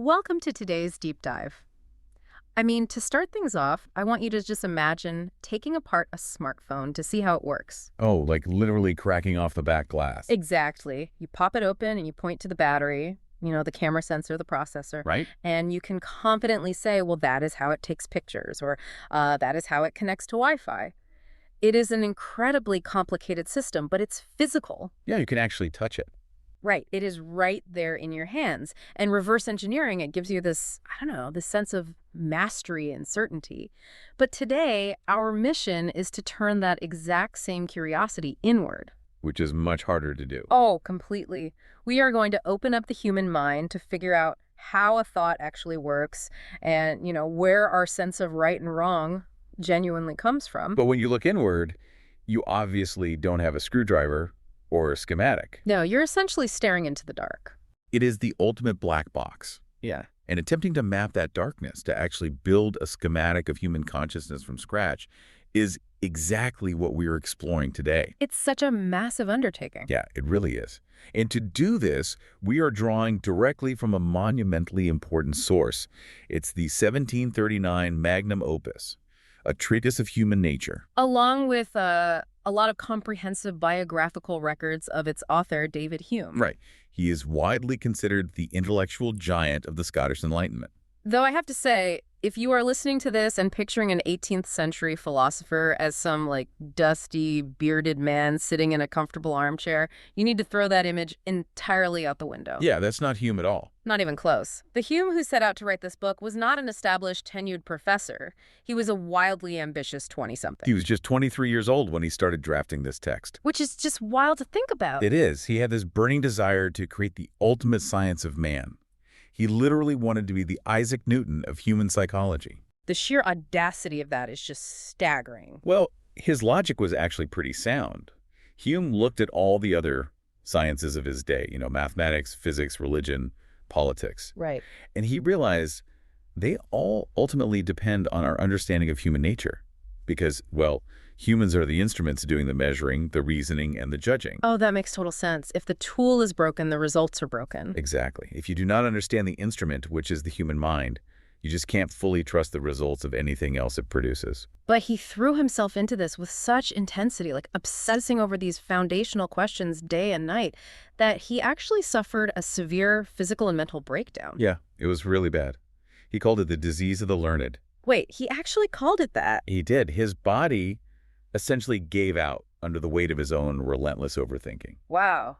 Welcome to today's deep dive. I mean, to start things off, I want you to just imagine taking apart a smartphone to see how it works. Oh, like literally cracking off the back glass, Exactly. You pop it open and you point to the battery, the camera sensor, the processor, right? and you can confidently say, well, that is how it takes pictures, or that is how it connects to Wi-Fi. It is an incredibly complicated system, but it's physical. Yeah, you can actually touch it. Right. It is right there in your hands. And reverse engineering, it gives you this, I don't know, this sense of mastery and certainty. But today, our mission is to turn that exact same curiosity inward. Which is much harder to do. Oh, completely. We are going to open up the human mind to figure out how a thought actually works and, where our sense of right and wrong genuinely comes from. But when you look inward, you obviously don't have a screwdriver or a schematic. No, you're essentially staring into the dark. It is the ultimate black box. Yeah. And attempting to map that darkness to actually build a schematic of human consciousness from scratch is exactly what we're exploring today. It's such a massive undertaking. Yeah, it really is. And to do this, we are drawing directly from a monumentally important source. It's the 1739 magnum opus, a treatise of human nature. Along with a lot of comprehensive biographical records of its author, David Hume. Right. He is widely considered the intellectual giant of the Scottish Enlightenment. Though I have to say, if you are listening to this and picturing an 18th century philosopher as some dusty, bearded man sitting in a comfortable armchair, you need to throw that image entirely out the window. Yeah, that's not Hume at all. Not even close. The Hume who set out to write this book was not an established tenured professor. He was a wildly ambitious 20-something. He was just 23 years old when he started drafting this text. Which is just wild to think about. It is. He had this burning desire to create the ultimate science of man. He literally wanted to be the Isaac Newton of human psychology. The sheer audacity of that is just staggering. Well, his logic was actually pretty sound. Hume looked at all the other sciences of his day, mathematics, physics, religion, politics. Right. And he realized they all ultimately depend on our understanding of human nature. Because, well, humans are the instruments doing the measuring, the reasoning, and the judging. Oh, that makes total sense. If the tool is broken, the results are broken. Exactly. If you do not understand the instrument, which is the human mind, you just can't fully trust the results of anything else it produces. But he threw himself into this with such intensity, obsessing over these foundational questions day and night, that he actually suffered a severe physical and mental breakdown. Yeah, it was really bad. He called it the disease of the learned. Wait, he actually called it that? He did. His body essentially gave out under the weight of his own relentless overthinking. Wow.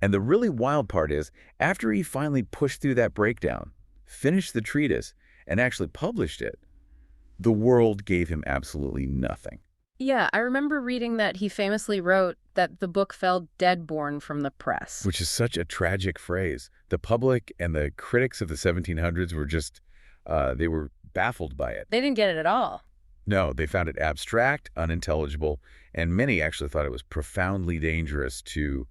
And the really wild part is, after he finally pushed through that breakdown, finished the treatise, and actually published it, the world gave him absolutely nothing. Yeah, I remember reading that he famously wrote that the book fell dead-born from the press. Which is such a tragic phrase. The public and the critics of the 1700s were just, they were baffled by it. They didn't get it at all. No, they found it abstract, unintelligible, and many actually thought it was profoundly dangerous to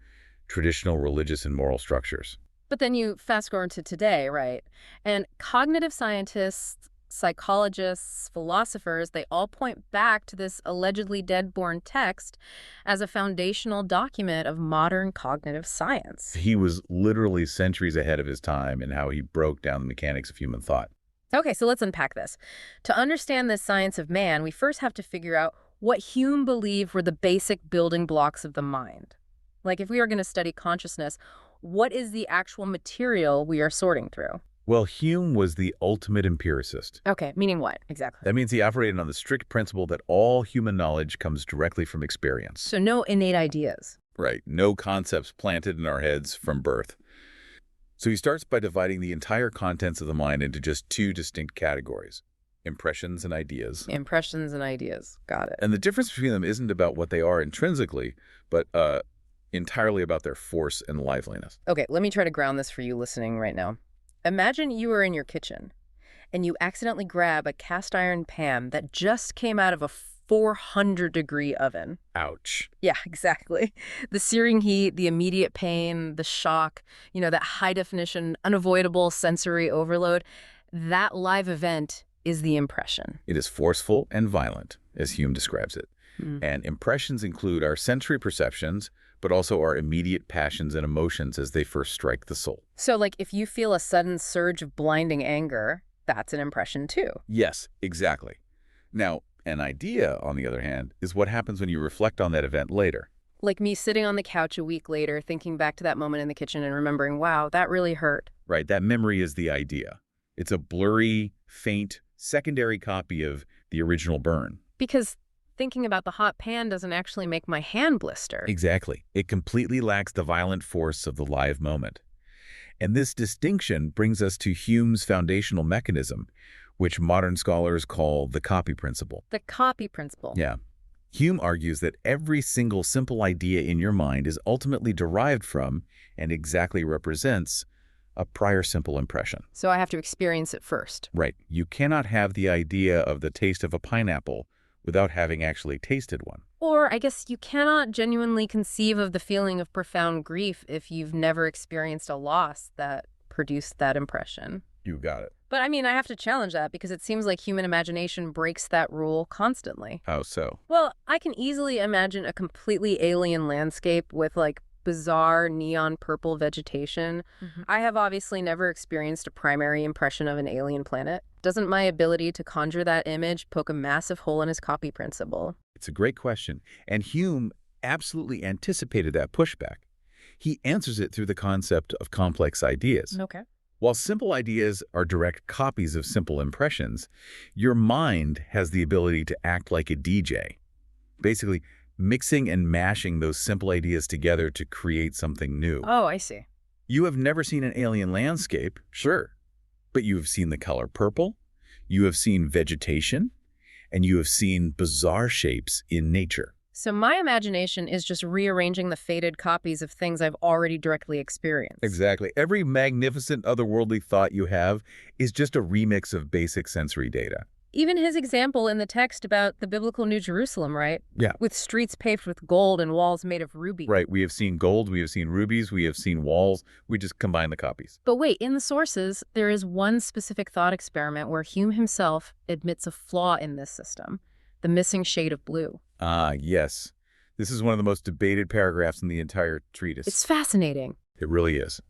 traditional religious and moral structures. But then you fast forward to today, right? And cognitive scientists, psychologists, philosophers, they all point back to this allegedly dead-born text as a foundational document of modern cognitive science. He was literally centuries ahead of his time in how he broke down the mechanics of human thought. Okay, so let's unpack this. To understand this science of man, we first have to figure out what Hume believed were the basic building blocks of the mind. If we are going to study consciousness, what is the actual material we are sorting through? Well, Hume was the ultimate empiricist. Okay, meaning what, exactly? That means he operated on the strict principle that all human knowledge comes directly from experience. So no innate ideas. Right, no concepts planted in our heads from birth. So he starts by dividing the entire contents of the mind into just two distinct categories: impressions and ideas. Impressions and ideas. Got it. And the difference between them isn't about what they are intrinsically, but entirely about their force and liveliness. Okay, let me try to ground this for you listening right now. Imagine you are in your kitchen and you accidentally grab a cast iron pan that just came out of a 400-degree oven. Ouch. Yeah, exactly. The searing heat, the immediate pain, the shock, that high-definition, unavoidable sensory overload, that live event is the impression. It is forceful and violent, as Hume describes it. And impressions include our sensory perceptions, but but also our immediate passions and emotions as they first strike the soul. So, like, if you feel a sudden surge of blinding anger, that's an impression too. Yes, exactly. Now, an idea, on the other hand, is what happens when you reflect on that event later. Like me sitting on the couch a week later, thinking back to that moment in the kitchen and remembering, wow, that really hurt. Right, that memory is the idea. It's a blurry, faint, secondary copy of the original burn. Because thinking about the hot pan doesn't actually make my hand blister. Exactly. It completely lacks the violent force of the live moment. And this distinction brings us to Hume's foundational mechanism, which modern scholars call the copy principle. The copy principle. Yeah. Hume argues that every single simple idea in your mind is ultimately derived from and exactly represents a prior simple impression. So I have to experience it first. Right. You cannot have the idea of the taste of a pineapple without having actually tasted one. Or I guess you cannot genuinely conceive of the feeling of profound grief if you've never experienced a loss that produced that impression. You got it. But I mean, I have to challenge that because it seems like human imagination breaks that rule constantly. How so? Well, I can easily imagine a completely alien landscape with like bizarre neon purple vegetation. I have obviously never experienced a primary impression of an alien planet. Doesn't my ability to conjure that image poke a massive hole in his copy principle? It's a great question, and Hume absolutely anticipated that pushback. He answers it through the concept of complex ideas. Okay. While simple ideas are direct copies of simple impressions, your mind has the ability to act like a DJ, basically mixing and mashing those simple ideas together to create something new. Oh, I see. You have never seen an alien landscape, sure, but you have seen the color purple, you have seen vegetation, and you have seen bizarre shapes in nature. So my imagination is just rearranging the faded copies of things I've already directly experienced. Exactly. Every magnificent otherworldly thought you have is just a remix of basic sensory data. Even his example in the text about the biblical New Jerusalem, right? Yeah. With streets paved with gold and walls made of ruby. Right. We have seen gold, we have seen rubies, we have seen walls. We just combine the copies. But wait, in the sources, there is one specific thought experiment where Hume himself admits a flaw in this system, the missing shade of blue. Ah, yes. This is one of the most debated paragraphs in the entire treatise. It's fascinating. It really is.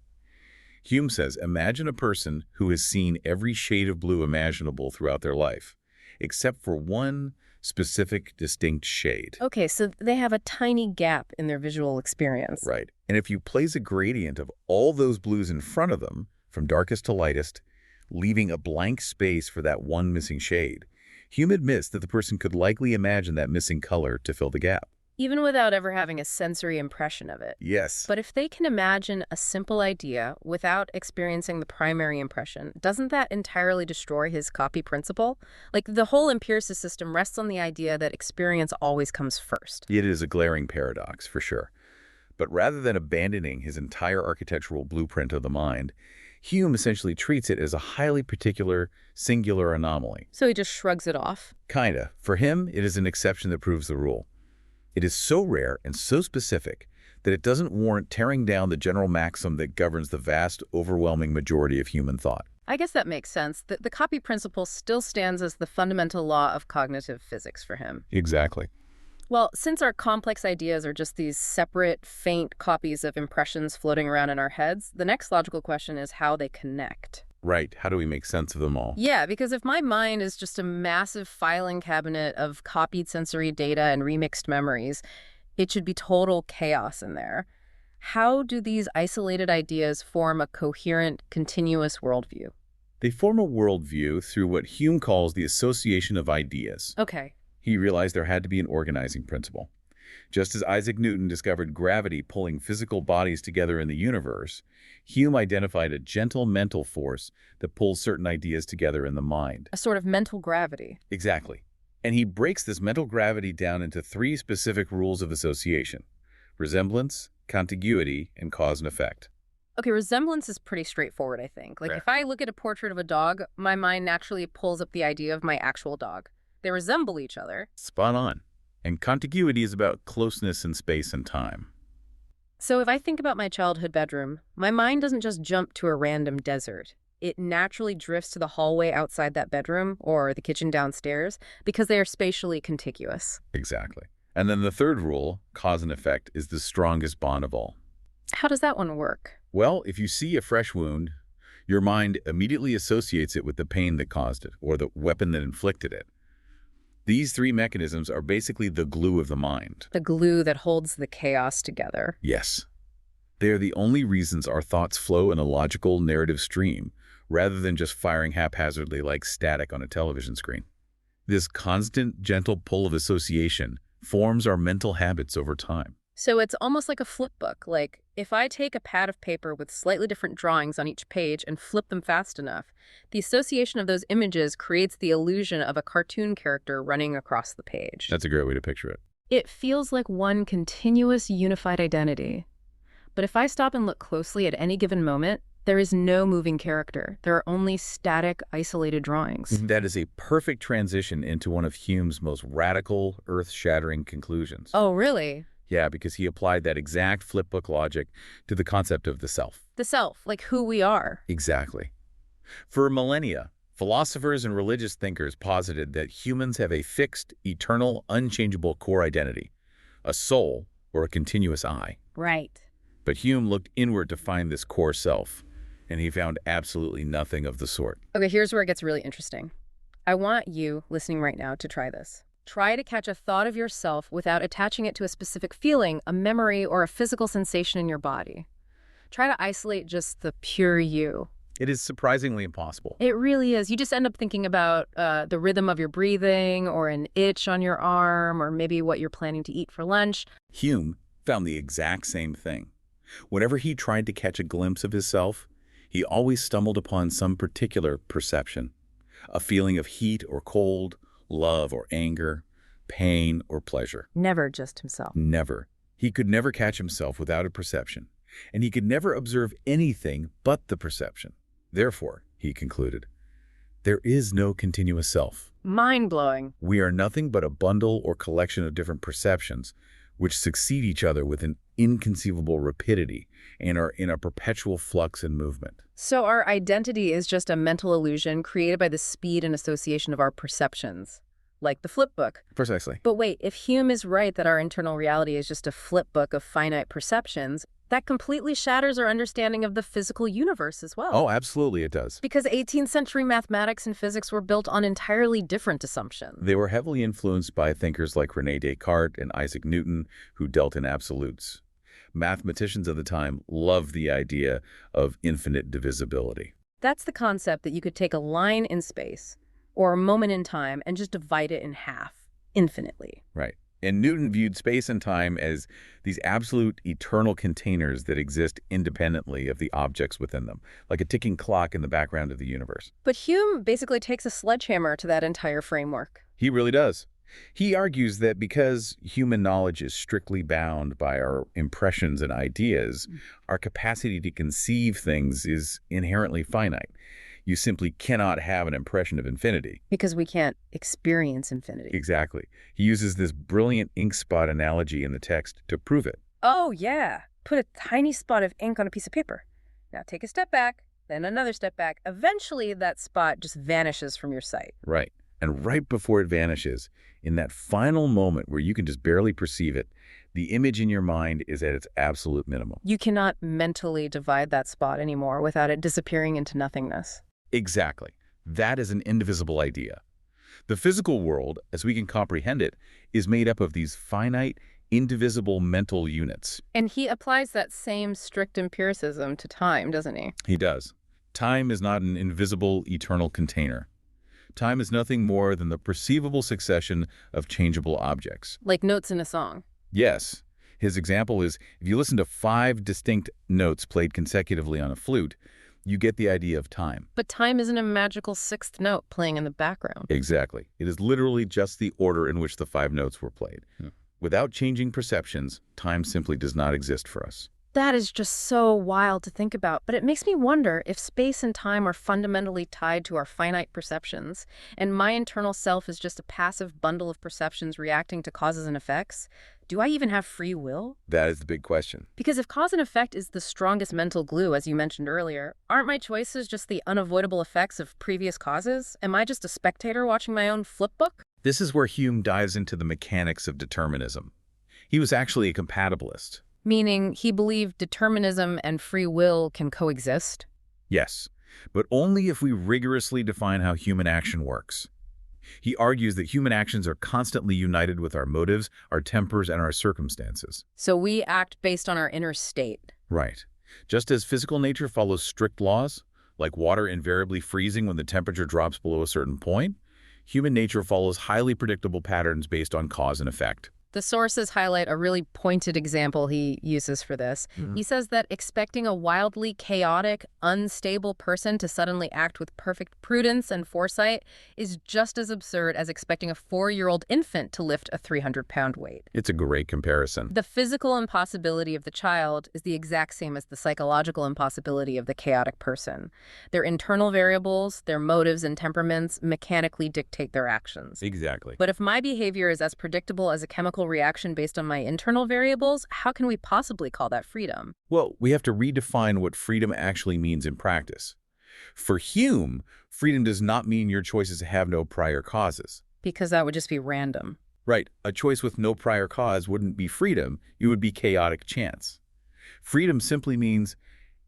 Hume says, imagine a person who has seen every shade of blue imaginable throughout their life, except for one specific, distinct shade. Okay, so they have a tiny gap in their visual experience. Right. And if you place a gradient of all those blues in front of them, from darkest to lightest, leaving a blank space for that one missing shade, Hume admits that the person could likely imagine that missing color to fill the gap. Even without ever having a sensory impression of it. Yes. But if they can imagine a simple idea without experiencing the primary impression, doesn't that entirely destroy his copy principle? Like, the whole empiricist system rests on the idea that experience always comes first. It is a glaring paradox, for sure. But rather than abandoning his entire architectural blueprint of the mind, Hume essentially treats it as a highly particular, singular anomaly. So he just shrugs it off? Kinda. For him, it is an exception that proves the rule. It is so rare and so specific that it doesn't warrant tearing down the general maxim that governs the vast, overwhelming majority of human thought. I guess that makes sense. The copy principle still stands as the fundamental law of cognitive physics for him. Exactly. Well, since our complex ideas are just these separate, faint copies of impressions floating around in our heads, the next logical question is how they connect. Right. How do we make sense of them all? Yeah, because if my mind is just a massive filing cabinet of copied sensory data and remixed memories, it should be total chaos in there. How do these isolated ideas form a coherent, continuous worldview? They form a worldview through what Hume calls the association of ideas. Okay. He realized there had to be an organizing principle. Just as Isaac Newton discovered gravity pulling physical bodies together in the universe, Hume identified a gentle mental force that pulls certain ideas together in the mind. A sort of mental gravity. Exactly. And he breaks this mental gravity down into 3 specific rules of association: resemblance, contiguity, and cause and effect. Okay, resemblance is pretty straightforward, I think. Like, Yeah. if I look at a portrait of a dog, my mind naturally pulls up the idea of my actual dog. They resemble each other. Spot on. And contiguity is about closeness in space and time. So if I think about my childhood bedroom, my mind doesn't just jump to a random desert. It naturally drifts to the hallway outside that bedroom or the kitchen downstairs because they are spatially contiguous. Exactly. And then the third rule, cause and effect, is the strongest bond of all. How does that one work? Well, if you see a fresh wound, your mind immediately associates it with the pain that caused it or the weapon that inflicted it. These three mechanisms are basically the glue of the mind. The glue that holds the chaos together. Yes. They are the only reasons our thoughts flow in a logical narrative stream, rather than just firing haphazardly like static on a television screen. This constant, gentle pull of association forms our mental habits over time. So it's almost like a flip book. Like, if I take a pad of paper with slightly different drawings on each page and flip them fast enough, the association of those images creates the illusion of a cartoon character running across the page. That's a great way to picture it. It feels like one continuous, unified identity. But if I stop and look closely at any given moment, there is no moving character. There are only static, isolated drawings. That is a perfect transition into one of Hume's most radical, earth-shattering conclusions. Oh, really? Yeah, because he applied that exact flipbook logic to the concept of the self. The self, like who we are. Exactly. For millennia, philosophers and religious thinkers posited that humans have a fixed, eternal, unchangeable core identity, a soul or a continuous I. Right. But Hume looked inward to find this core self, and he found absolutely nothing of the sort. Okay, here's where it gets really interesting. I want you, listening right now, to try this. Try to catch a thought of yourself without attaching it to a specific feeling, a memory, or a physical sensation in your body. Try to isolate just the pure you. It is surprisingly impossible. It really is. You just end up thinking about the rhythm of your breathing, or an itch on your arm, or maybe what you're planning to eat for lunch. Hume found the exact same thing. Whenever he tried to catch a glimpse of his self, he always stumbled upon some particular perception, a feeling of heat or cold, love or anger, pain or pleasure. Never just himself. Never. He could never catch himself without a perception, and he could never observe anything but the perception. Therefore, he concluded, there is no continuous self. Mind-blowing. We are nothing but a bundle or collection of different perceptions which succeed each other with an inconceivable rapidity and are in a perpetual flux and movement. So our identity is just a mental illusion created by the speed and association of our perceptions, like the flip book. Precisely. But wait, if Hume is right that our internal reality is just a flip book of finite perceptions, that completely shatters our understanding of the physical universe as well. Oh, absolutely it does. Because 18th century mathematics and physics were built on entirely different assumptions. They were heavily influenced by thinkers like René Descartes and Isaac Newton, who dealt in absolutes. Mathematicians of the time loved the idea of infinite divisibility. That's the concept that you could take a line in space or a moment in time and just divide it in half infinitely. Right. And Newton viewed space and time as these absolute eternal containers that exist independently of the objects within them, like a ticking clock in the background of the universe. But Hume basically takes a sledgehammer to that entire framework. He really does. He argues that because human knowledge is strictly bound by our impressions and ideas, our capacity to conceive things is inherently finite. You simply cannot have an impression of infinity. Because we can't experience infinity. Exactly. He uses this brilliant ink spot analogy in the text to prove it. Oh, yeah. Put a tiny spot of ink on a piece of paper. Now take a step back, then another step back. Eventually, that spot just vanishes from your sight. Right. And right before it vanishes, in that final moment where you can just barely perceive it, the image in your mind is at its absolute minimum. You cannot mentally divide that spot anymore without it disappearing into nothingness. Exactly. That is an indivisible idea. The physical world, as we can comprehend it, is made up of these finite, indivisible mental units. And he applies that same strict empiricism to time, doesn't he? He does. Time is not an invisible, eternal container. Time is nothing more than the perceivable succession of changeable objects. Like notes in a song. Yes. His example is, if you listen to 5 distinct notes played consecutively on a flute, you get the idea of time. But time isn't a magical sixth note playing in the background. Exactly. It is literally just the order in which the 5 notes were played. Without changing perceptions, time simply does not exist for us. That is just so wild to think about, but it makes me wonder if space and time are fundamentally tied to our finite perceptions, and my internal self is just a passive bundle of perceptions reacting to causes and effects. Do I even have free will? That is the big question. Because if cause and effect is the strongest mental glue, as you mentioned earlier, aren't my choices just the unavoidable effects of previous causes? Am I just a spectator watching my own flip book? This is where Hume dives into the mechanics of determinism. He was actually a compatibilist. Meaning he believed determinism and free will can coexist? Yes, but only if we rigorously define how human action works. He argues that human actions are constantly united with our motives, our tempers, and our circumstances. So we act based on our inner state. Right. Just as physical nature follows strict laws, like water invariably freezing when the temperature drops below a certain point, human nature follows highly predictable patterns based on cause and effect. The sources highlight a really pointed example he uses for this. He says that expecting a wildly chaotic, unstable person to suddenly act with perfect prudence and foresight is just as absurd as expecting a 4-year-old infant to lift a 300-pound weight. It's a great comparison. The physical impossibility of the child is the exact same as the psychological impossibility of the chaotic person. Their internal variables, their motives and temperaments mechanically dictate their actions. Exactly. But if my behavior is as predictable as a chemical reaction based on my internal variables, how can we possibly call that freedom? Well, we have to redefine what freedom actually means in practice. For Hume, freedom does not mean your choices have no prior causes. Because that would just be random. Right. A choice with no prior cause wouldn't be freedom. It would be chaotic chance. Freedom simply means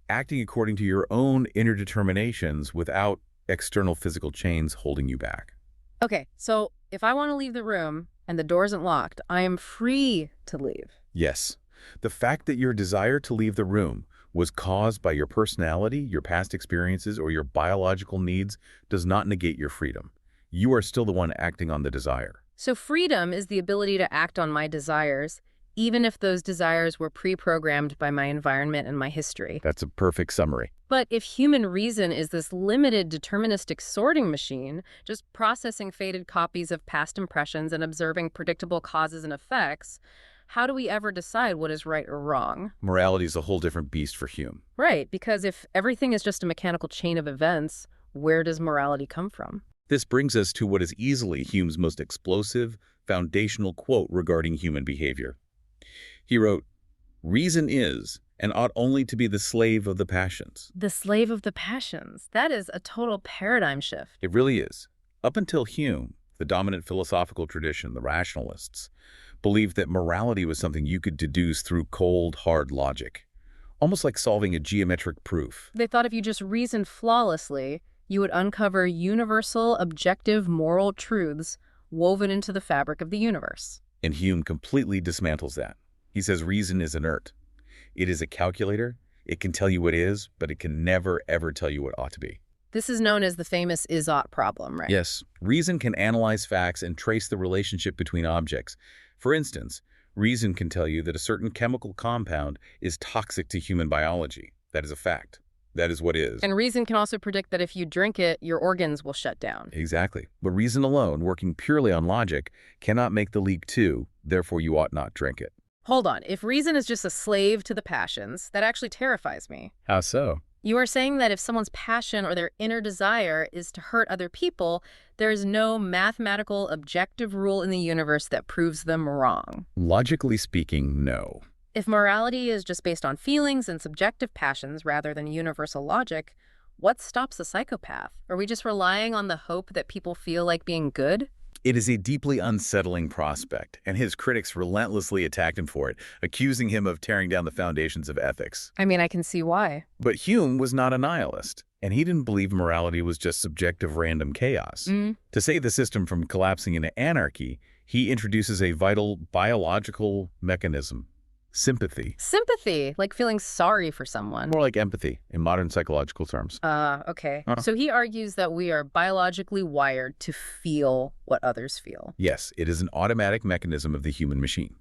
acting according to your own inner determinations without external physical chains holding you back. Okay, so if I want to leave the room and the door isn't locked, I am free to leave. Yes. The fact that your desire to leave the room was caused by your personality, your past experiences, or your biological needs does not negate your freedom. You are still the one acting on the desire. So freedom is the ability to act on my desires, even if those desires were pre-programmed by my environment and my history. That's a perfect summary. But if human reason is this limited deterministic sorting machine, just processing faded copies of past impressions and observing predictable causes and effects, how do we ever decide what is right or wrong? Morality is a whole different beast for Hume. Right, because if everything is just a mechanical chain of events, where does morality come from? This brings us to what is easily Hume's most explosive, foundational quote regarding human behavior. He wrote, "Reason is, and ought only to be the slave of the passions." The slave of the passions. That is a total paradigm shift. It really is. Up until Hume, the dominant philosophical tradition, the rationalists, believed that morality was something you could deduce through cold, hard logic, almost like solving a geometric proof. They thought if you just reasoned flawlessly, you would uncover universal, objective moral truths woven into the fabric of the universe. And Hume completely dismantles that. He says reason is inert. It is a calculator. It can tell you what is, but it can never, ever tell you what ought to be. This is known as the famous is-ought problem, right? Yes, reason can analyze facts and trace the relationship between objects. For instance, reason can tell you that a certain chemical compound is toxic to human biology. That is a fact. That is what is. And reason can also predict that if you drink it, your organs will shut down. Exactly. But reason alone, working purely on logic, cannot make the leap too, therefore you ought not drink it. Hold on. If reason is just a slave to the passions, that actually terrifies me. How so? You are saying that if someone's passion or their inner desire is to hurt other people, there is no mathematical objective rule in the universe that proves them wrong. Logically speaking, no. If morality is just based on feelings and subjective passions rather than universal logic, what stops a psychopath? Are we just relying on the hope that people feel like being good? It is a deeply unsettling prospect, and his critics relentlessly attacked him for it, accusing him of tearing down the foundations of ethics. I mean, I can see why. But Hume was not a nihilist, and he didn't believe morality was just subjective random chaos. To save the system from collapsing into anarchy, he introduces a vital biological mechanism: sympathy. Sympathy, like feeling sorry for someone. More like empathy in modern psychological terms. Okay. So he argues that we are biologically wired to feel what others feel. Yes, it is an automatic mechanism of the human machine.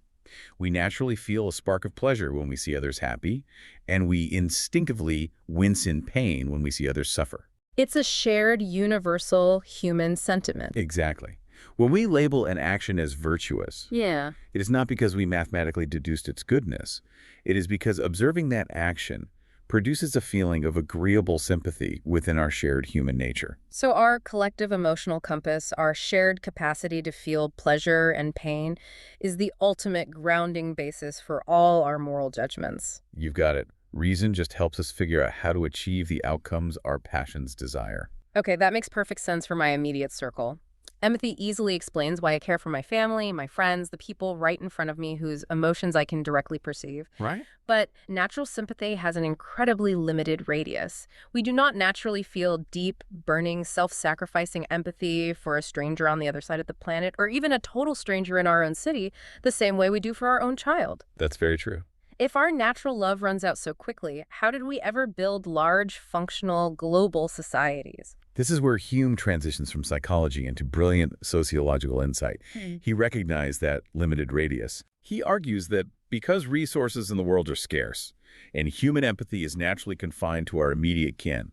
We naturally feel a spark of pleasure when we see others happy, and we instinctively wince in pain when we see others suffer. It's a shared universal human sentiment. Exactly. When we label an action as virtuous, Yeah. it is not because we mathematically deduced its goodness. It is because observing that action produces a feeling of agreeable sympathy within our shared human nature. So our collective emotional compass, our shared capacity to feel pleasure and pain, is the ultimate grounding basis for all our moral judgments. You've got it. Reason just helps us figure out how to achieve the outcomes our passions desire. Okay, that makes perfect sense for my immediate circle. Empathy easily explains why I care for my family, my friends, the people right in front of me whose emotions I can directly perceive. Right? But natural sympathy has an incredibly limited radius. We do not naturally feel deep, burning, self-sacrificing empathy for a stranger on the other side of the planet, or even a total stranger in our own city, the same way we do for our own child. That's very true. If our natural love runs out so quickly, how did we ever build large, functional, global societies? This is where Hume transitions from psychology into brilliant sociological insight. He recognized that limited radius. He argues that because resources in the world are scarce, and human empathy is naturally confined to our immediate kin,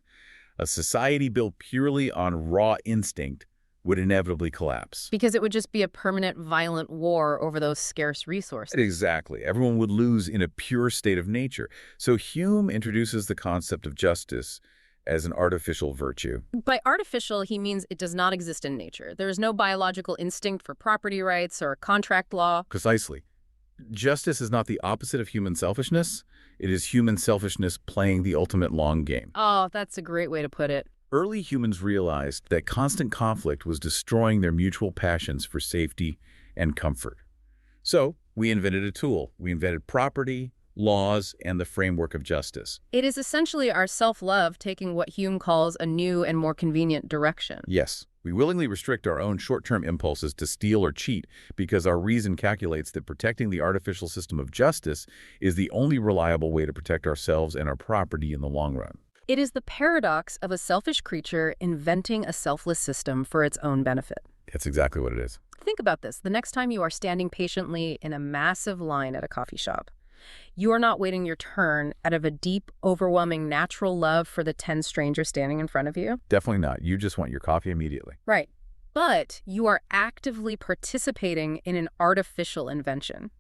a society built purely on raw instinct would inevitably collapse. Because it would just be a permanent, violent war over those scarce resources. Exactly. Everyone would lose in a pure state of nature. So Hume introduces the concept of justice as an artificial virtue. By artificial, he means it does not exist in nature. There is no biological instinct for property rights or contract law. Precisely. Justice is not the opposite of human selfishness. It is human selfishness playing the ultimate long game. Oh, that's a great way to put it. Early humans realized that constant conflict was destroying their mutual passions for safety and comfort. So, we invented a tool. We invented property, laws, and the framework of justice. It is essentially our self-love taking what Hume calls a new and more convenient direction. Yes, we willingly restrict our own short-term impulses to steal or cheat because our reason calculates that protecting the artificial system of justice is the only reliable way to protect ourselves and our property in the long run. It is the paradox of a selfish creature inventing a selfless system for its own benefit. That's exactly what it is. Think about this. The next time you are standing patiently in a massive line at a coffee shop, you are not waiting your turn out of a deep, overwhelming natural love for the 10 strangers standing in front of you. Definitely not. You just want your coffee immediately. Right. But you are actively participating in an artificial invention.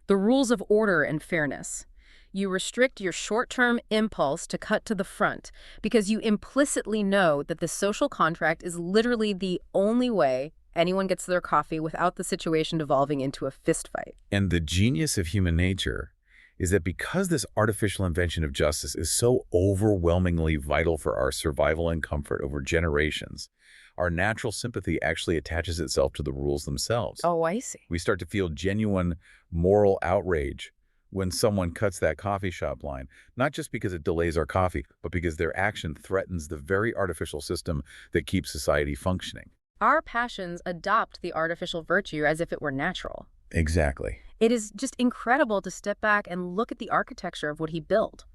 The rules of order and fairness. You restrict your short-term impulse to cut to the front because you implicitly know that the social contract is literally the only way anyone gets their coffee without the situation devolving into a fistfight. And the genius of human nature is that because this artificial invention of justice is so overwhelmingly vital for our survival and comfort over generations, our natural sympathy actually attaches itself to the rules themselves. Oh, I see. We start to feel genuine moral outrage when someone cuts that coffee shop line, not just because it delays our coffee, but because their action threatens the very artificial system that keeps society functioning. Our passions adopt the artificial virtue as if it were natural. Exactly. It is just incredible to step back and look at the architecture of what he built.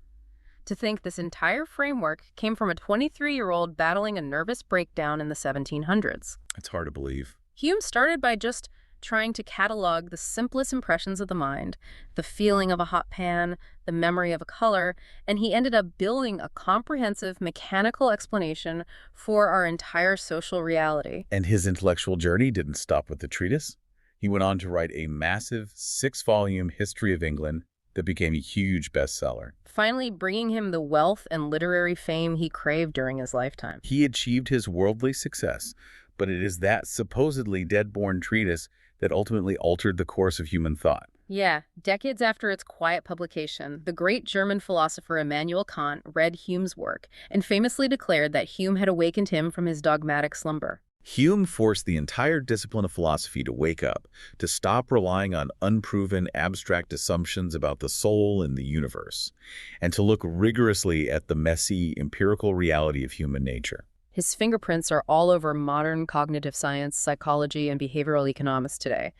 To think this entire framework came from a 23-year-old battling a nervous breakdown in the 1700s. It's hard to believe. Hume started by just trying to catalog the simplest impressions of the mind, the feeling of a hot pan, the memory of a color, and he ended up building a comprehensive mechanical explanation for our entire social reality. And his intellectual journey didn't stop with the treatise. He went on to write a massive 6-volume history of England that became a huge bestseller. Finally bringing him the wealth and literary fame he craved during his lifetime. He achieved his worldly success, but it is that supposedly dead-born treatise that ultimately altered the course of human thought. Yeah, decades after its quiet publication, the great German philosopher Immanuel Kant read Hume's work and famously declared that Hume had awakened him from his dogmatic slumber. Hume forced the entire discipline of philosophy to wake up, to stop relying on unproven, abstract assumptions about the soul and the universe, and to look rigorously at the messy, empirical reality of human nature. His fingerprints are all over modern cognitive science, psychology, and behavioral economics today.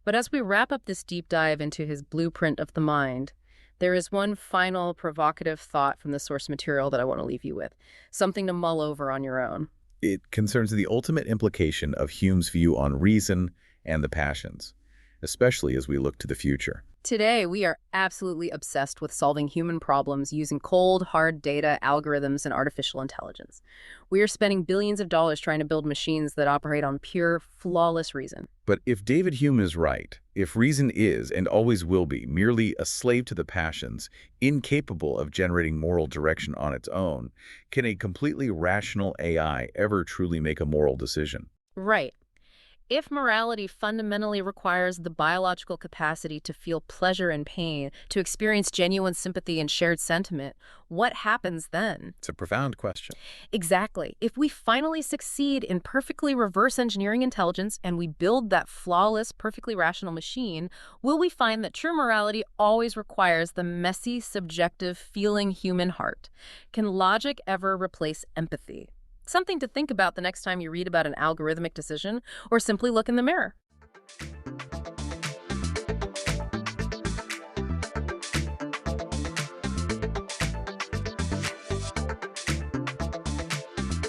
But as we wrap up this deep dive into his blueprint of the mind, there is one final provocative thought from the source material that I want to leave you with, something to mull over on your own. It concerns the ultimate implication of Hume's view on reason and the passions, especially as we look to the future. Today, we are absolutely obsessed with solving human problems using cold, hard data, algorithms, and artificial intelligence. We are spending billions of dollars trying to build machines that operate on pure, flawless reason. But if David Hume is right, if reason is, and always will be, merely a slave to the passions, incapable of generating moral direction on its own, can a completely rational AI ever truly make a moral decision? Right. If morality fundamentally requires the biological capacity to feel pleasure and pain, to experience genuine sympathy and shared sentiment, what happens then? It's a profound question. Exactly. If we finally succeed in perfectly reverse engineering intelligence and we build that flawless, perfectly rational machine, will we find that true morality always requires the messy, subjective, feeling human heart? Can logic ever replace empathy? Something to think about the next time you read about an algorithmic decision or simply look in the mirror.